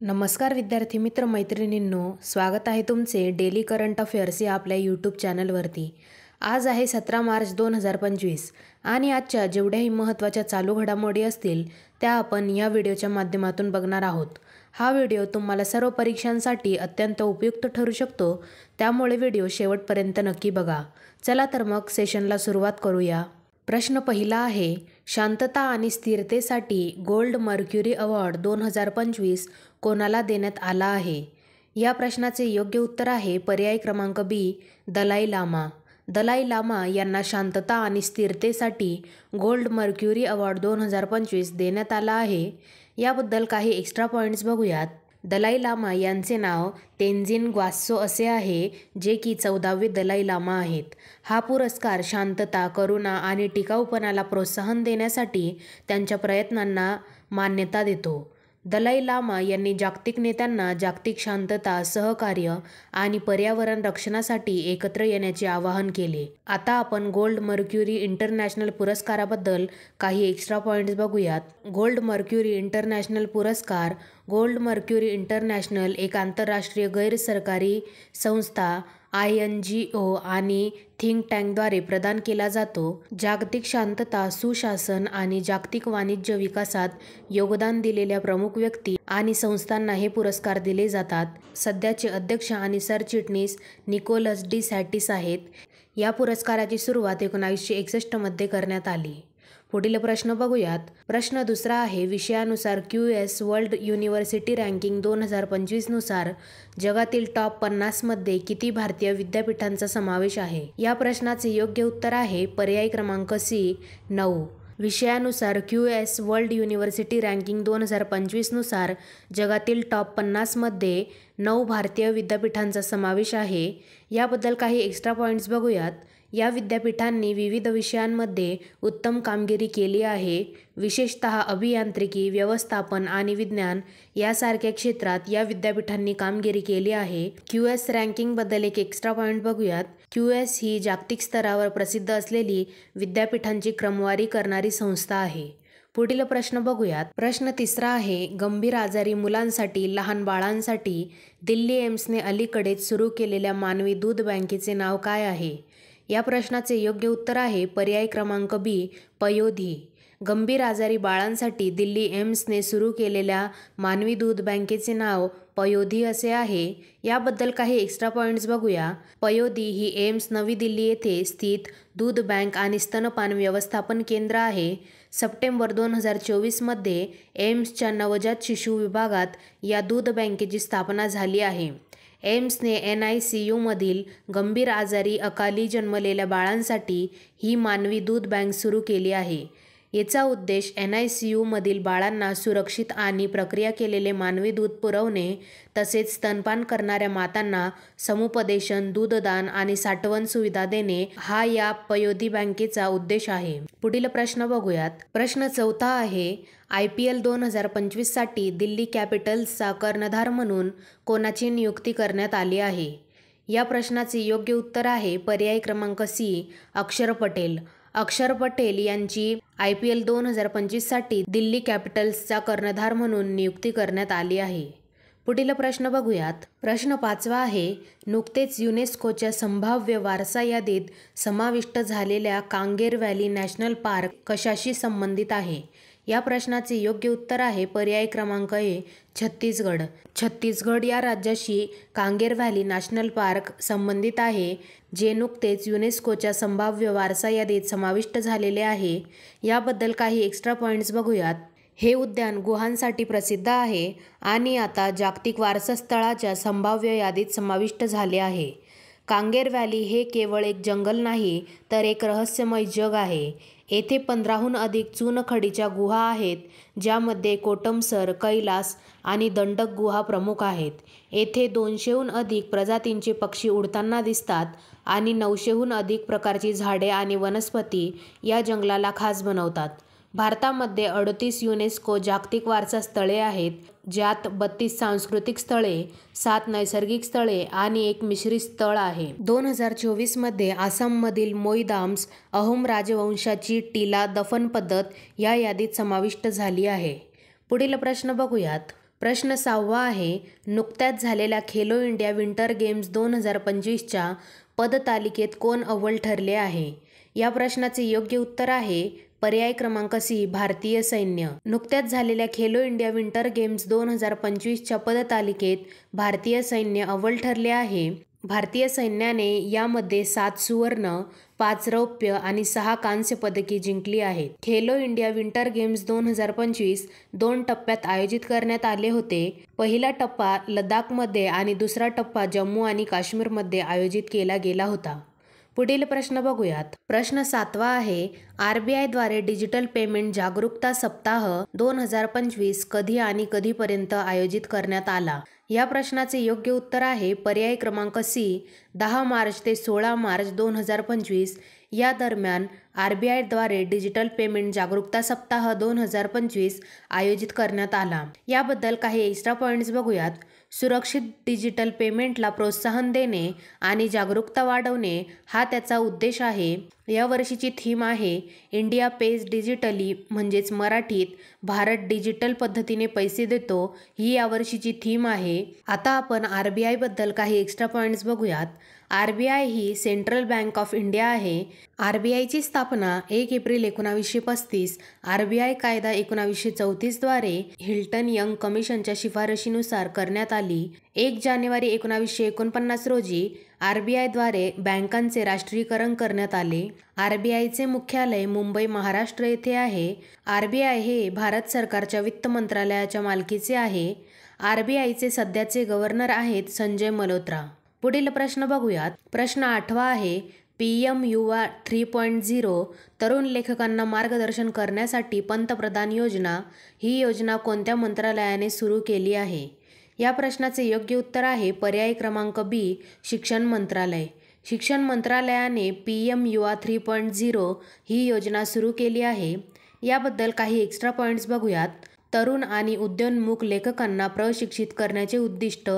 नमस्कार विद्यार्थी मित्र मैत्रिणींनो, स्वागत आहे तुमचे डेली करंट अफेअर्स या आपल्या यूट्यूब चॅनलवरती। आज आहे 17 मार्च 2025 आणि आजच्या जेवढ्याही महत्त्वाच्या चालू घडामोडी असतील त्या आपण या व्हिडिओच्या माध्यमातून बघणार आहोत। हा व्हिडिओ तुम्हाला सर्व परीक्षांसाठी अत्यंत उपयुक्त ठरू शकतो, त्यामुळे व्हिडिओ शेवटपर्यंत नक्की बघा। चला तर मग सेशनला सुरुवात करूया। प्रश्न पहिला आहे, शांतता आणि स्थिरतेसाठी गोल्ड मर्क्युरी अवॉर्ड 2025 कोणाला देण्यात आला आहे? या प्रश्नाचे योग्य उत्तर आहे पर्याय क्रमांक बी, दलाई लामा। दलाई लामा यांना शांतता आणि स्थिरतेसाठी गोल्ड मर्क्युरी अवॉर्ड 2025 देण्यात आला आहे। याबद्दल काही एक्स्ट्रा पॉईंट्स बघूयात। दलाई लामा यांचे नाव तेन्जिन ग्वात्सो असे आहे, जे की 14वे दलाई लामा आहेत। हा पुरस्कार शांतता, करुणा आणि टिकाऊपणाला प्रोत्साहन देण्यासाठी त्यांच्या प्रयत्नांना मान्यता देतो। दलाई लामा यांनी जागतिक नेत्यांना जागतिक शांतता, सहकार्य आणि पर्यावरण रक्षणासाठी एकत्र येण्याचे आवाहन केले। आता आपण गोल्ड मर्क्युरी इंटरनॅशनल पुरस्काराबद्दल काही एक्स्ट्रा पॉईंट्स बघूयात। गोल्ड मर्क्युरी इंटरनॅशनल पुरस्कार गोल्ड मर्क्युरी इंटरनॅशनल एक आंतरराष्ट्रीय गैरसरकारी संस्था INGO आणि थिंक टँकद्वारे प्रदान केला जातो। जागतिक शांतता, सुशासन आणि जागतिक वाणिज्य विकासात योगदान दिलेल्या प्रमुख व्यक्ती आणि संस्थांना हे पुरस्कार दिले जातात। सध्याचे अध्यक्ष आणि सरचिटणीस निकोलस डी सॅटिस आहेत। या पुरस्काराची सुरुवात 1961 मध्ये करण्यात आली। पुढील प्रश्न बघूयात। प्रश्न दुसरा आहे, विषयानुसार QS वर्ल्ड युनिव्हर्सिटी रँकिंग 2025 नुसार जगातील टॉप 50 मध्ये किती भारतीय विद्यापीठांचा समावेश आहे? या प्रश्नाचे योग्य उत्तर आहे पर्याय क्रमांक सी, 9। विषयानुसार QS वर्ल्ड युनिव्हर्सिटी रँकिंग 2025 नुसार जगातील टॉप 50 मध्ये 9 भारतीय विद्यापीठांचा समावेश आहे। याबद्दल काही एक्स्ट्रा पॉईंट्स बघूयात। या विद्यापीठांनी विविध विषयांमध्ये उत्तम कामगिरी केली आहे, विशेषतः अभियांत्रिकी, व्यवस्थापन आणि विज्ञान यासारख्या क्षेत्रात या विद्यापीठांनी कामगिरी केली आहे। QS रँकिंगबद्दल एक एक्स्ट्रा पॉईंट बघूयात। QS ही जागतिक स्तरावर प्रसिद्ध असलेली विद्यापीठांची क्रमवारी करणारी संस्था आहे। पुढील प्रश्न बघूयात। प्रश्न तिसरा आहे, गंभीर आजारी मुलांसाठी लहान बाळांसाठी दिल्ली एम्सने अलीकडेच सुरू केलेल्या मानवी दूध बँकेचे नाव काय आहे? या प्रश्नाचे योग्य उत्तर आहे पर्याय क्रमांक बी, पयोधी। गंभीर आजारी बाळांसाठी दिल्ली एम्सने सुरू केलेल्या मानवी दूध बँकेचे नाव पयोधी असे आहे। याबद्दल काही एक्स्ट्रा पॉईंट्स बघूया। पयोधी ही एम्स नवी दिल्ली येथे स्थित दूध बँक आणि स्तनपान व्यवस्थापन केंद्र आहे। सप्टेंबर 2024 मध्ये एम्सच्या नवजात शिशु विभागात या दूध बँकेची स्थापना झाली आहे। एम्सने NICU मधील गंभीर आजारी अकाली जन्मलेल्या बाळांसाठी ही मानवी दूध बँक सुरू केली आहे। याचा उद्देश NICU मधील बाळांना सुरक्षित आणि प्रक्रिया केलेले मानवी दूध पुरवणे, तसेच स्तनपान करणाऱ्या मातांना समुपदेशन, दूधदान आणि साठवण सुविधा देणे हा या पयोधी बँकेचा उद्देश आहे। पुढील प्रश्न बघूयात। प्रश्न चौथा आहे, IPL 2025 साठी दिल्ली कॅपिटल्सचा कर्णधार म्हणून कोणाची नियुक्ती करण्यात आली आहे? या प्रश्नाचे योग्य उत्तर आहे पर्याय क्रमांक सी, अक्षर पटेल। अक्षर पटेल यांची IPL 2025 साठी दिल्ली कॅपिटल्सचा कर्णधार म्हणून नियुक्ती करण्यात आली आहे। पुढील प्रश्न बघूयात। प्रश्न पाचवा आहे, नुकतेच युनेस्कोच्या संभाव्य वारसा यादीत समाविष्ट झालेल्या कांगेर व्हॅली नॅशनल पार्क कशाशी संबंधित आहे? या प्रश्नाचे योग्य उत्तर आहे पर्याय क्रमांक ए, छत्तीसगड। छत्तीसगड या राज्याशी कांगेर व्हॅली नॅशनल पार्क संबंधित आहे, जे नुकतेच युनेस्कोच्या संभाव्य वारसा यादीत समाविष्ट झालेले आहे। याबद्दल काही एक्स्ट्रा पॉईंट्स बघूयात। हे उद्यान गुहांसाठी प्रसिद्ध आहे आणि आता जागतिक वारसा स्थळाच्या संभाव्य यादीत समाविष्ट झाले आहे। कांगेर व्हॅली हे केवळ एक जंगल नाही, तर एक रहस्यमय जग आहे। येथे 15हून अधिक चुनखडीच्या गुहा आहेत, ज्यामध्ये कोटमसर, कैलास आणि दंडक गुहा प्रमुख आहेत। येथे 200हून अधिक प्रजातींचे पक्षी उडताना दिसतात आणि 900हून अधिक प्रकारची झाडे आणि वनस्पती या जंगलाला खास बनवतात। भारतामध्ये 38 युनेस्को जागतिक वारसा स्थळे आहेत, ज्यात 32 सांस्कृतिक स्थळे, 7 नैसर्गिक स्थळे आणि एक मिश्रित स्थळ आहे। 2024 मध्ये आसाममधील मोईदाम्स अहोम राजवंशाची टीला दफन पद्धत या यादीत समाविष्ट झाली आहे। पुढील प्रश्न बघूयात। प्रश्न 6वा आहे, नुकत्याच झालेल्या खेलो इंडिया विंटर गेम्स 2025च्या पदतालिकेत कोण अव्वल ठरले आहे? या प्रश्नाचे योग्य उत्तर आहे पर्याय क्रमांक सी, भारतीय सैन्य. नुकत्याच झालेल्या खेलो इंडिया विंटर गेम्स 2025च्या पदतालिकेत भारतीय सैन्य अव्वल ठरले आहे. भारतीय सैन्याने यामध्ये 7 सुवर्ण, 5 रौप्य आणि 6 कांस्य पदके जिंकली आहेत. खेलो इंडिया विंटर गेम्स 2025 2 टप्प्यात आयोजित करण्यात आले होते. पहिला टप्पा लडाखमध्ये आणि दुसरा टप्पा जम्मू आणि काश्मीरमध्ये आयोजित केला गेला होता. पुढील प्रश्न बघूयात. प्रश्न 7वा आहे, RBIद्वारे डिजिटल पेमेंट जागरूकता सप्ताह 2025 कधी आणि कधीपर्यंत आयोजित करण्यात आला? या प्रश्नाचे योग्य उत्तर आहे पर्याय क्रमांक सी, 10 मार्च ते 16 मार्च 2025 या दरम्यान RBIद्वारे डिजिटल पेमेंट जागरूकता सप्ताह 2025 आयोजित करण्यात आला. याबद्दल काही एक्स्ट्रा पॉईंट्स बघूयात. सुरक्षित डिजिटल पेमेंटला प्रोत्साहन देणे आणि जागरूकता वाढवणे हा त्याचा उद्देश आहे. यावर्षीची थीम आहे इंडिया पेज डिजिटली, म्हणजेच मराठीत भारत डिजिटल पद्धतीने पैसे देतो, ही यावर्षीची थीम आहे. आता आपण RBI बद्दल काही एक्स्ट्रा पॉईंट्स बघूयात. RBI he central bank of India आहे. RBIची स्थापना 1 एप्रिल 1935 RBI कायदा 1934 द्वारे हिल्टन यंग कमिशनच्या शिफारशीनुसार करण्यात आली. 1 जानेवारी 1949 रोजी RBIद्वारे बँकांचे राष्ट्रीयकरण करण्यात आले. RBIचे मुख्यालय मुंबई, महाराष्ट्र येथे आहे. RBI हे भारत सरकारच्या वित्त मंत्रालयाच्या मालकीचे आहे. RBIचे सध्याचे गव्हर्नर आहेत संजय मल्होत्रा. पुढील प्रश्न बघूयात. प्रश्न 8वा आहे, PM युवा 3.0 तरुण लेखकांना मार्गदर्शन करण्यासाठी पंतप्रधान योजना, ही योजना कोणत्या मंत्रालयाने सुरू केली आहे? या प्रश्नाचे योग्य उत्तर आहे पर्याय क्रमांक बी, शिक्षण मंत्रालय. शिक्षण मंत्रालयाने PM युवा 3.0 ही योजना सुरू केली आहे. याबद्दल काही एक्स्ट्रा पॉईंट्स बघूयात. तरुण आणि उदयोन्मुख लेखकांना प्रशिक्षित करण्याचे उद्दिष्ट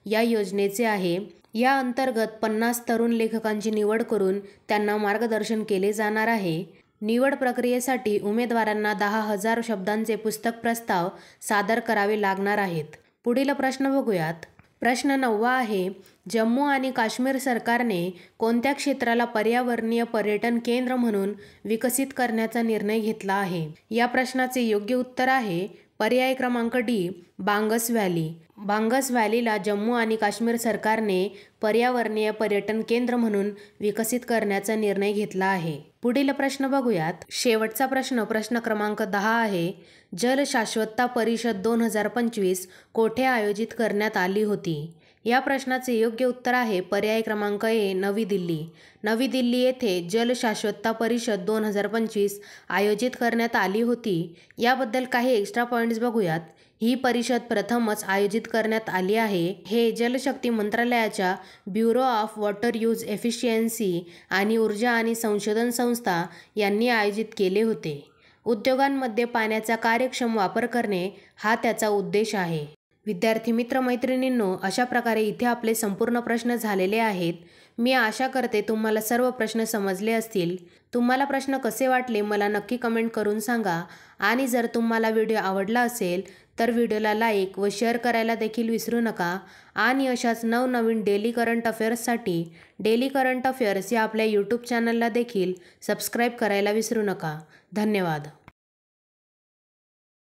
या योजनेचे आहे. या अंतर्गत 50 तरुण लेखकांची निवड करून त्यांना मार्गदर्शन केले जाणार आहे. निवड प्रक्रियेसाठी उमेदवारांना 10,000 शब्दांचे पुस्तक प्रस्ताव सादर करावे लागणार आहेत. पुढील प्रश्न बघूयात. प्रश्न 9वा आहे, जम्मू आणि काश्मीर सरकारने कोणत्या क्षेत्राला पर्यावरणीय पर्यटन केंद्र म्हणून विकसित करण्याचा निर्णय घेतला आहे? या प्रश्नाचे योग्य उत्तर आहे पर्याय क्रमांक डी, बांगस व्हॅली. बांगस व्हॅलीला जम्मू आणि काश्मीर सरकारने पर्यावरणीय पर्यटन केंद्र म्हणून विकसित करण्याचा निर्णय घेतला आहे. पुढील प्रश्न बघूयात. शेवटचा प्रश्न, प्रश्न क्रमांक 10 आहे, जल शाश्वतता परिषद 2025 कोठे आयोजित करण्यात आली होती? या प्रश्नाचे योग्य उत्तर आहे पर्याय क्रमांक ए, नवी दिल्ली. नवी दिल्ली येथे जल शाश्वतता परिषद 2025 आयोजित करण्यात आली होती. याबद्दल काही एक्स्ट्रा पॉईंट्स बघूयात. ही परिषद प्रथमच आयोजित करण्यात आली आहे. हे जलशक्ती मंत्रालयाच्या bureau of water use efficiency आणि ऊर्जा आणि संशोधन संस्था यांनी आयोजित केले होते. उद्योगांमध्ये पाण्याचा कार्यक्षम वापर करणे हा त्याचा उद्देश आहे. विद्यार्थी मित्र मैत्रिणींनो, अशा प्रकारे इथे आपले संपूर्ण प्रश्न झालेले आहेत. मी आशा करते तुम्हाला सर्व प्रश्न समजले असतील. तुम्हाला प्रश्न कसे वाटले मला नक्की कमेंट करून सांगा. आणि जर तुम्हाला व्हिडिओ आवडला असेल तर व्हिडिओला लाईक व शेअर करायला देखील विसरू नका. आणि अशाच नवनवीन डेली करंट अफेअर्ससाठी डेली करंट अफेअर्स या आपल्या यूट्यूब चॅनलला देखील सबस्क्राईब करायला विसरू नका. धन्यवाद.